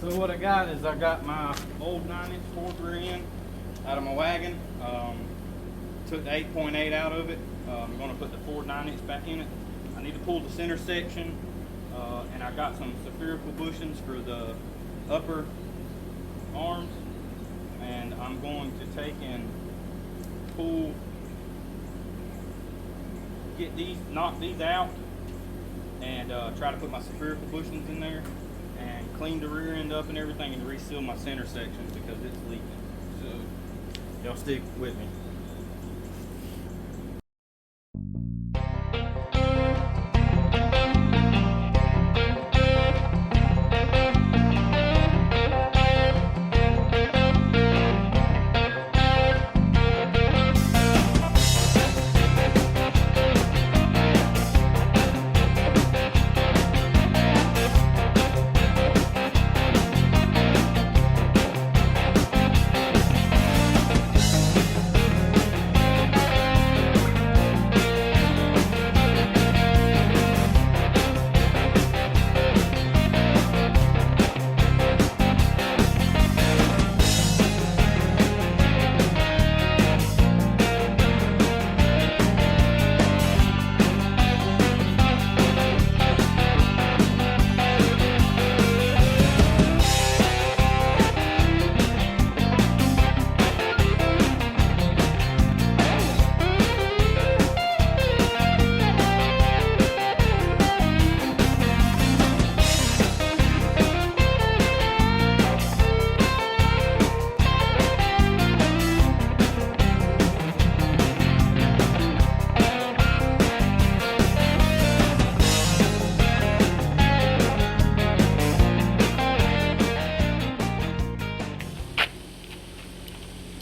So what I got is I got my old 9-inch Ford rear end out of my wagon. Took the 8.8 out of it. I'm going to put the Ford 9-inch back in it. I need to pull the center section, and I got some spherical bushings for the upper arms, and I'm going to take and knock these out, and try to put my spherical bushings in there and clean the rear end up and everything, and reseal my center section because it's leaking. So y'all stick with me.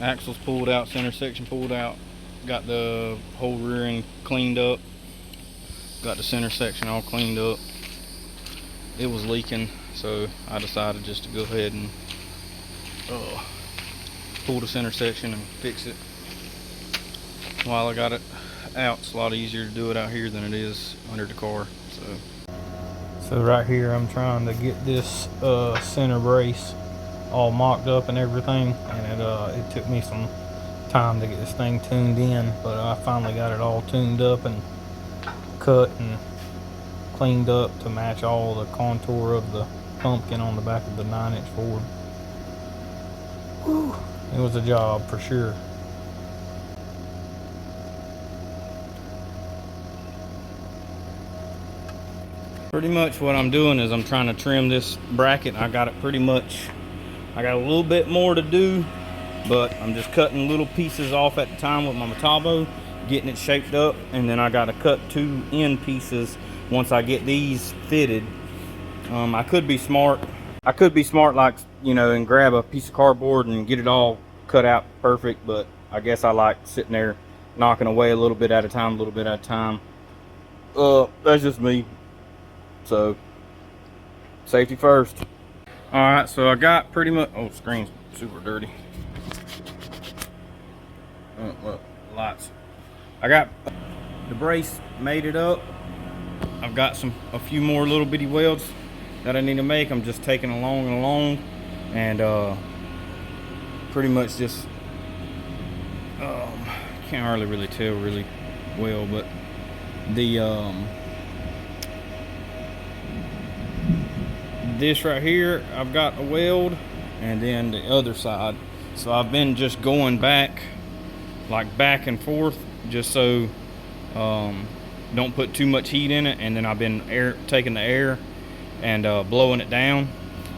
Axles pulled out, center section pulled out, got the whole rear end cleaned up, got the center section all cleaned up. It was leaking, so I decided just to go ahead and pull the center section and fix it while I got it out. It's a lot easier to do it out here than it is under the car. So right here I'm trying to get this center brace all mocked up and everything, and it took me some time to get this thing tuned in, but I finally got it all tuned up and cut and cleaned up to match all the contour of the pumpkin on the back of the 9-inch Ford. Whew, it was a job for sure. Pretty much what I'm doing is I'm trying to trim this bracket. I got a little bit more to do, but I'm just cutting little pieces off at the time with my Metabo, getting it shaped up, and then I got to cut 2 end pieces once I get these fitted. I could be smart like, you know, and grab a piece of cardboard and get it all cut out perfect, but I guess I like sitting there knocking away a little bit at a time, that's just me. So safety first. Alright, so I got pretty much, oh, screen's super dirty. Oh, look, lights. I got the brace made it up. I've got a few more little bitty welds that I need to make. I'm just taking along and pretty much just can't hardly really tell really well, but the this right here I've got a weld, and then the other side, so I've been just going back and forth just so don't put too much heat in it, and then I've been taking the air and blowing it down.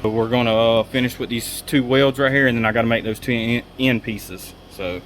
But we're gonna finish with these 2 welds right here, and then I got to make those 2 end pieces. So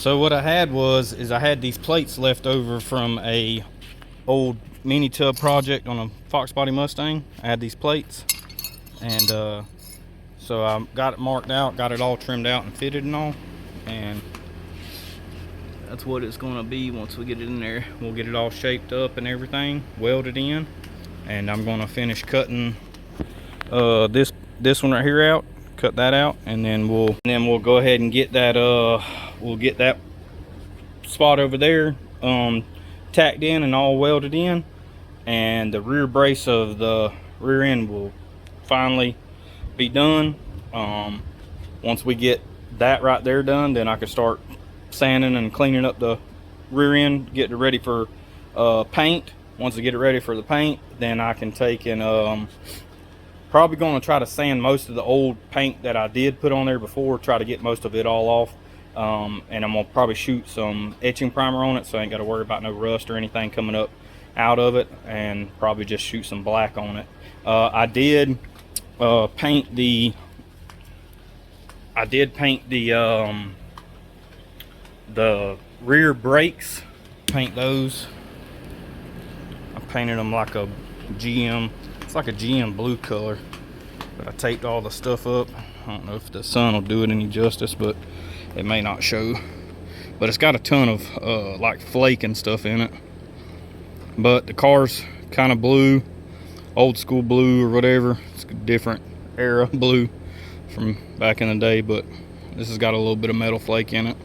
So what I had is I had these plates left over from a old mini tub project on a Fox Body Mustang. I had these plates, and so I got it marked out, got it all trimmed out and fitted and all, and that's what it's gonna be once we get it in there. We'll get it all shaped up and everything, welded in, and I'm gonna finish cutting this one right here out, cut that out, and then we'll go ahead and get that we'll get that spot over there tacked in and all welded in, and the rear brace of the rear end will finally be done. Once we get that right there done, then I can start sanding and cleaning up the rear end, getting it ready for paint. Once I get it ready for the paint, then I can take and probably going to try to sand most of the old paint that I did put on there before, try to get most of it all off. And I'm gonna probably shoot some etching primer on it, so I ain't got to worry about no rust or anything coming up out of it, and probably just shoot some black on it. I did paint the rear brakes, paint those. I painted them like a GM, it's like a GM blue color, but I taped all the stuff up. I don't know if the sun will do it any justice, but it may not show. But it's got a ton of like flake and stuff in it. But the car's kind of blue, old school blue or whatever. It's a different era blue from back in the day, but this has got a little bit of metal flake in it.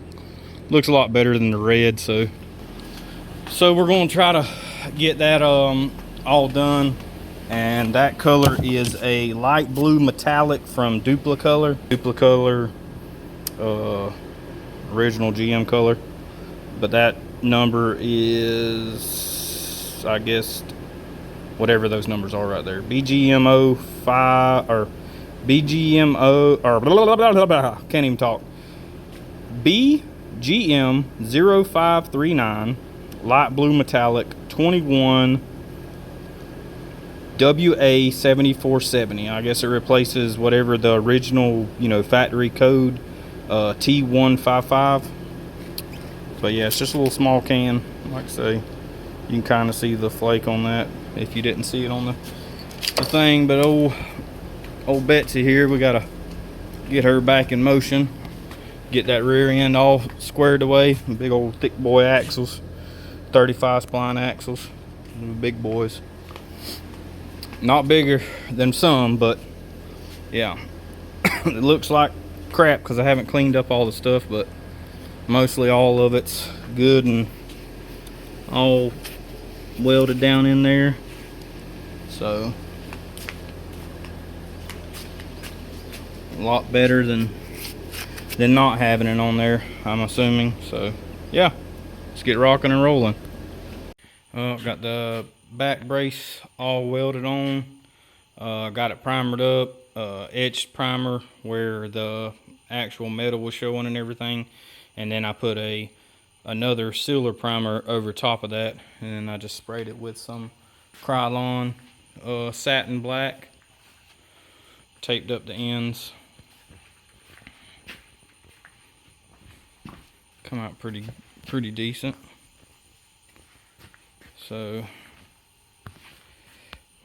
Looks a lot better than the red, so we're going to try to get that all done. And that color is a light blue metallic from Duplicolor. Original GM color, but that number is, I guess, whatever those numbers are right there. BGMO 5 or BGMO or blah, blah, blah, blah, blah. Can't even talk. BGM 0539 light blue metallic 21 WA 7470. I guess it replaces whatever the original, factory code T155. But yeah, it's just a little small can. Like I say, you can kind of see the flake on that if you didn't see it on the thing. But old Betsy here, we gotta get her back in motion, get that rear end all squared away. Big old thick boy axles, 35 spline axles, big boys. Not bigger than some, but yeah. It looks like crap because I haven't cleaned up all the stuff, but mostly all of it's good and all welded down in there. So a lot better than not having it on there, I'm assuming. So yeah, let's get rocking and rolling. Got the back brace all welded on, got it primered up, etched primer where the actual metal was showing and everything, and then I put another sealer primer over top of that, and then I just sprayed it with some Krylon satin black, taped up the ends. Come out pretty decent. So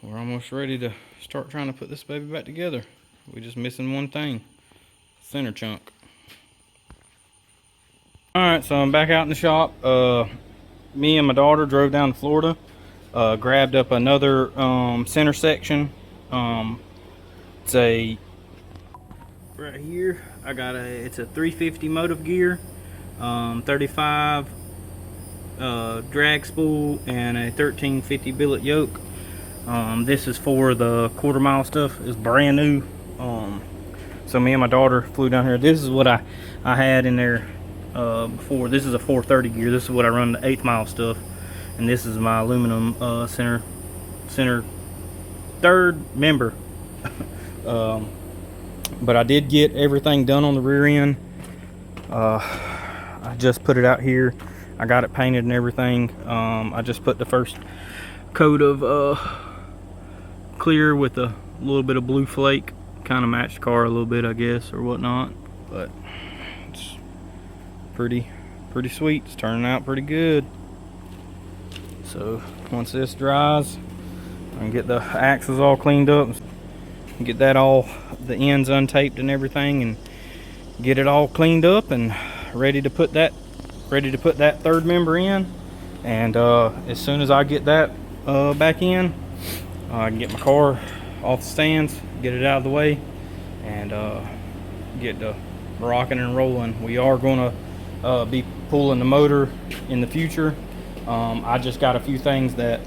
we're almost ready to start trying to put this baby back together. We're just missing one thing, center chunk. Alright, so I'm back out in the shop. Me and my daughter drove down to Florida, grabbed up another center section. It's a, right here, I got it's a 350 motive gear, 35 drag spool, and a 1350 billet yoke. This is for the quarter mile stuff. It's brand new. So me and my daughter flew down here. This is what I had in there before. This is a 430 gear. This is what I run the 8th mile stuff, and this is my aluminum center third member. But I did get everything done on the rear end. I just put it out here. I got it painted and everything. I just put the first coat of clear with a little bit of blue flake, kind of matched the car a little bit, I guess, or whatnot. But it's pretty pretty sweet. It's turning out pretty good. So once this dries, I can get the axles all cleaned up and get that all, the ends untaped and everything, and get it all cleaned up and ready to put that third member in. And as soon as I get that back in, I can get my car off the stands, get it out of the way, and get the rocking and rolling. We are going to be pulling the motor in the future. I just got a few things that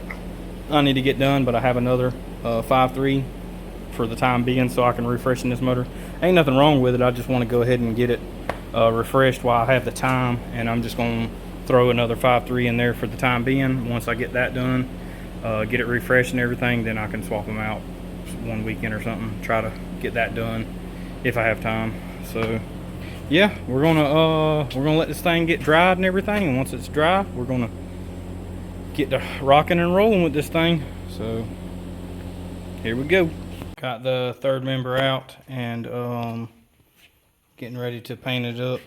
I need to get done, but I have another 5.3 for the time being, so I can refresh this motor. Ain't nothing wrong with it. I just want to go ahead and get it refreshed while I have the time, and I'm just going to throw another 5.3 in there for the time being. Once I get that done, get it refreshed and everything, then I can swap them out one weekend or something. Try to get that done if I have time. So yeah, we're gonna let this thing get dried and everything, and once it's dry, we're gonna get the rocking and rolling with this thing. So here we go. Got the third member out and getting ready to paint it up.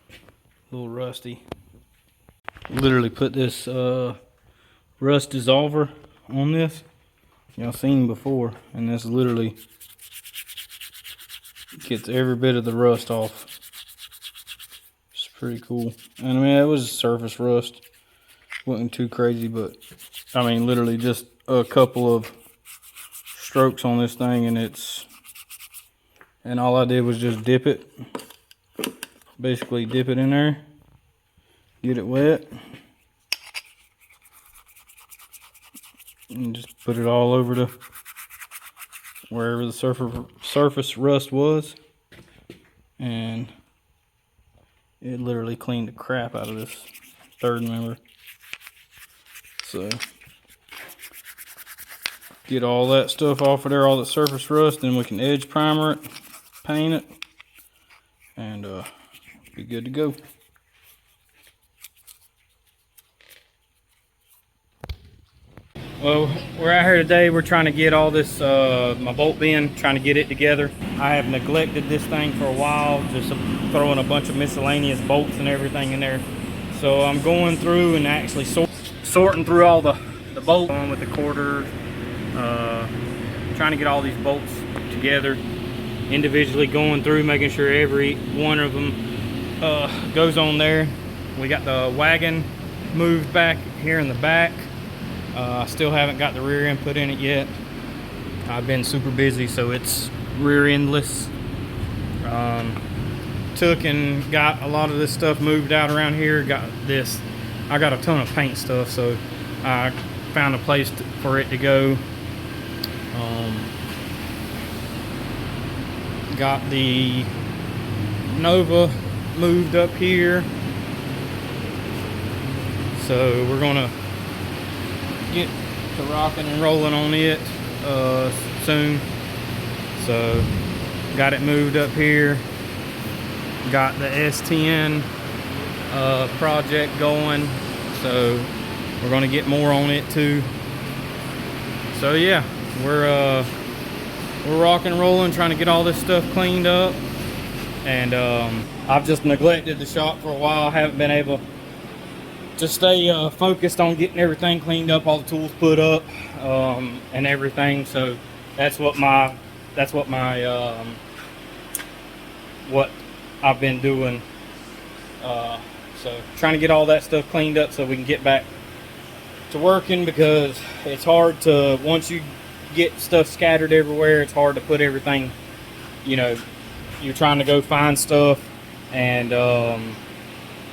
A little rusty. Literally put this rust dissolver on this. Y'all seen before, and this literally gets every bit of the rust off. It's pretty cool. And I mean, it was surface rust. Wasn't too crazy, but I mean, literally just a couple of strokes on this thing, and all I did was just dip it. Basically dip it in there, get it wet, and just put it all over to wherever the surface rust was, and it literally cleaned the crap out of this third member. So get all that stuff off of there, all that surface rust, then we can edge primer it, paint it, and be good to go. Well, we're out here today. We're trying to get all this, my bolt bin, trying to get it together. I have neglected this thing for a while, just throwing a bunch of miscellaneous bolts and everything in there. So I'm going through and actually sorting through all the bolts on with the quarter, trying to get all these bolts together, individually going through, making sure every one of them goes on there. We got the wagon moved back here in the back. I still haven't got the rear end put in it yet. I've been super busy, so it's rear endless. Took and got a lot of this stuff moved out around here. I got a ton of paint stuff, so I found a place for it to go. Got the Nova moved up here, so we're gonna get to rocking and rolling on it soon. So got it moved up here, got the S10 project going, so we're going to get more on it too. So yeah, we're rocking and rolling, trying to get all this stuff cleaned up. And I've just neglected the shop for a while. I haven't been able to stay focused on getting everything cleaned up, all the tools put up, and everything. So what I've been doing. So trying to get all that stuff cleaned up so we can get back to working, because it's hard to, once you get stuff scattered everywhere, it's hard to put everything, you know, you're trying to go find stuff and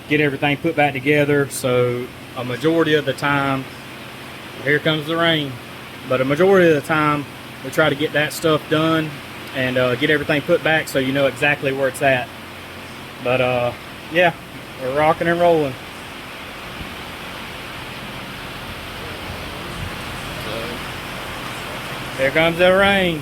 get everything put back together. So a majority of the time, here comes the rain, but a majority of the time we try to get that stuff done and get everything put back so you know exactly where it's at. But yeah, we're rocking and rolling. So, here comes the rain.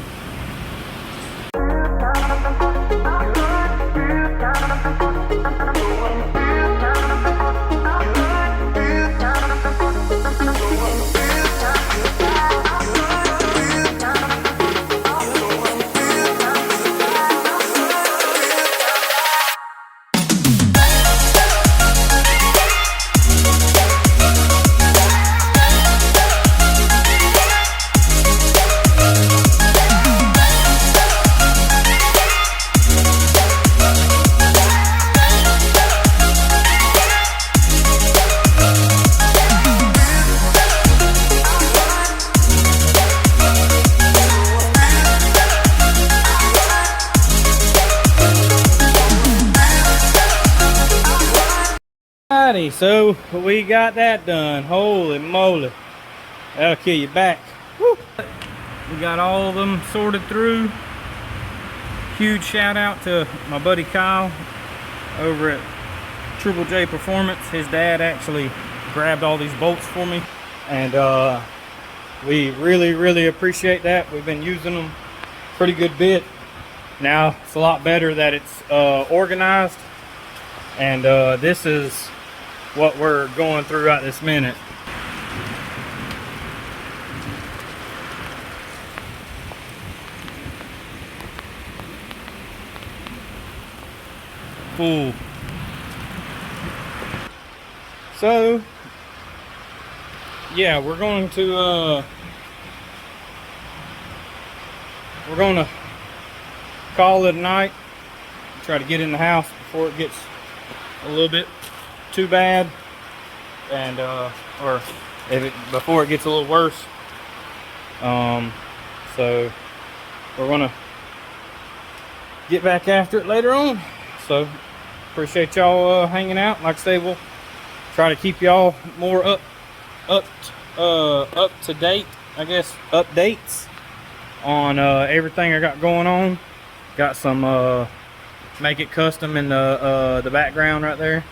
Alrighty, so we got that done. Holy moly, that'll kill your back. Woo. We got all of them sorted through. Huge shout out to my buddy Kyle over at Triple J Performance. His dad actually grabbed all these bolts for me, and we really appreciate that. We've been using them pretty good bit. Now it's a lot better that it's organized, and this is what we're going through right this minute. Full. So yeah, we're going to call it a night. Try to get in the house before it gets a little bit too bad, and or before it gets a little worse. So we're gonna get back after it later on. So appreciate y'all hanging out. Like I say, we'll try to keep y'all more up to date, I guess, updates on everything I got going on. Got some make it custom in the background right there.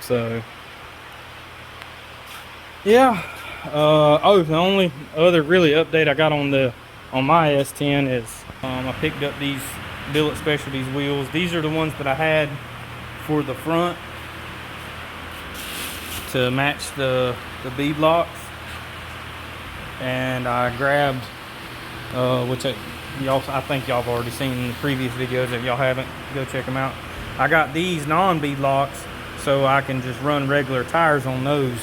So yeah, oh, the only other really update I got on my S10 is I picked up these Billet Specialties wheels. These are the ones that I had for the front to match the B blocks, and I grabbed which I think y'all have already seen in the previous videos. If y'all haven't, go check them out. I got these non-bead locks so I can just run regular tires on those,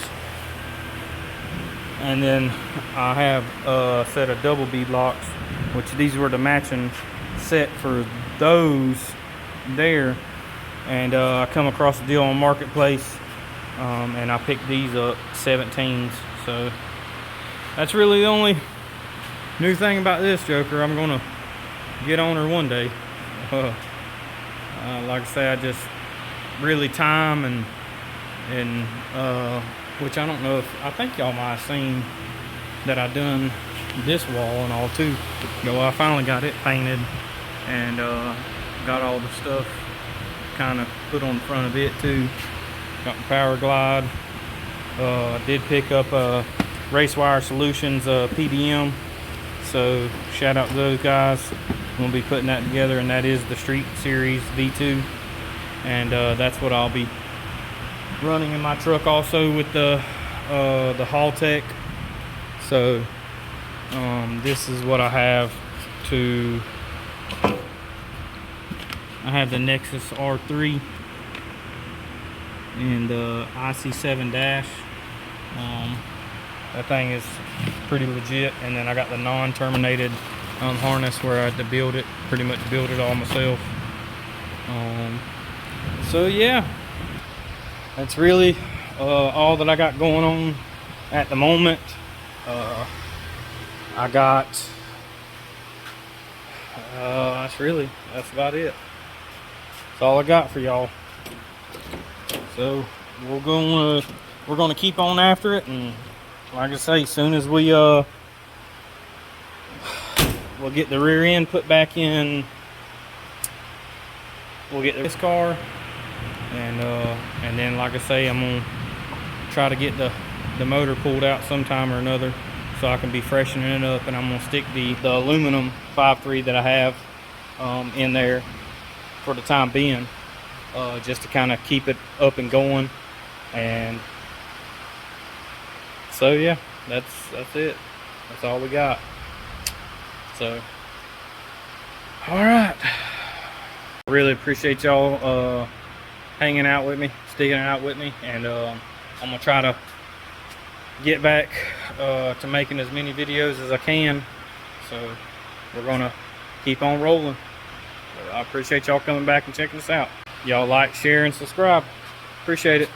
and then I have a set of double bead locks, which these were the matching set for those there. And I come across a deal on Marketplace, and I picked these up, 17s. So that's really the only new thing about this joker. I'm gonna get on her one day. Like I say, I just really time and which I don't know if, I think y'all might have seen that I done this wall and all too. Well, I finally got it painted and got all the stuff kind of put on the front of it too. Got the power glide. I did pick up Race Wire Solutions PDM, so shout out to those guys. We'll be putting that together, and that is the Street Series V2, and that's what I'll be running in my truck also with the Haltech. So this is what I have to. I have the Nexus R3 and the IC7 dash. That thing is pretty legit, and then I got the non-terminated harness where I had to build it, pretty much build it all myself. So yeah, that's really all that I got going on at the moment. That's about it. That's all I got for y'all. So we're gonna keep on after it, and like I say, as soon as we'll get the rear end put back in, we'll get this car, and then like I say, I'm gonna try to get the motor pulled out sometime or another, so I can be freshening it up, and I'm gonna stick the aluminum 5.3 that I have in there for the time being, just to kind of keep it up and going. And so yeah, that's it. That's all we got. So all right, really appreciate y'all hanging out with me, sticking out with me, and I'm gonna try to get back to making as many videos as I can. So we're gonna keep on rolling. So I appreciate y'all coming back and checking us out. Y'all like, share, and subscribe. Appreciate it.